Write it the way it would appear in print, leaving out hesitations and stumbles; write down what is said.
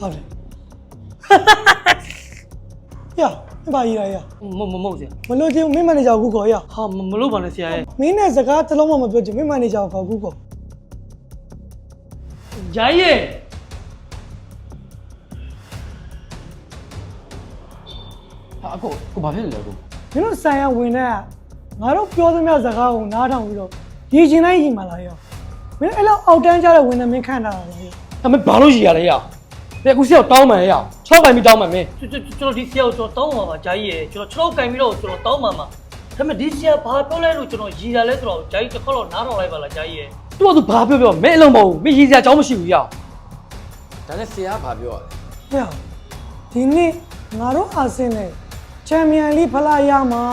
ဟုတ်တယ်ရဘာကြီးရမဟုတ်ဆရာမလို့ချင်းမင်းမန်နေဂျာကိုခေါ်ရ ဟာမလို့ပါနဲ့ဆရာရဲ့ မင်းနဲ့စကားတစ်လုံးမှမပြောချင်မင်းမန်နေဂျာကိုခေါ်ကူခေါ် ဂျာကြီးဟာကိုဘာဖြစ်လဲကို မင်းတို့ဆိုင်ရဝင်တဲ့ငါတို့ပြောသမျှစကားကိုနားထောင်ပြီးတော့ရည်ချင်တိုင်းရည်မှလာရောမင်းအဲ့လောက်အောက်တန်းကြတဲ့ဝင်တဲ့မင်းခန့်တာလားရော ဒါမဲ့ဘာလို့ရည်ရလဲရအခုဆရာတောင်းမှန်ရ6ကင်ပြီးတောင်းမှန်မင်းကျွန်တော်ဒီဆရာကိုကျွန်တော်တောင်းပါပါဂျာကြီးရဲ့ကျွန်တော်6ကင်ပြီးတော့ကျွန်တော်တောင်းမှန်ပါဒါမဲ့ဒီဆရာဘာပြောလဲလို့ကျွန်တော်ရည်ရလဲဆိုတော့ဂျာကြီးတစ်ခေါက်တော့နားထောင်လိုက်ပါလားဂျာကြီးရဲ့သူကသူဘာပြောမင်းအလုံးမဟုတ်မင်းရည်စရာအကြောင်းမရှိဘူးရ ဒါနဲ့ဆရာကဘာပြောရလဲ ဟဲ့ဒီနေ့ငါတို့အာဆင်နဲ့ချန်ပီယံလိဖလားရမှာ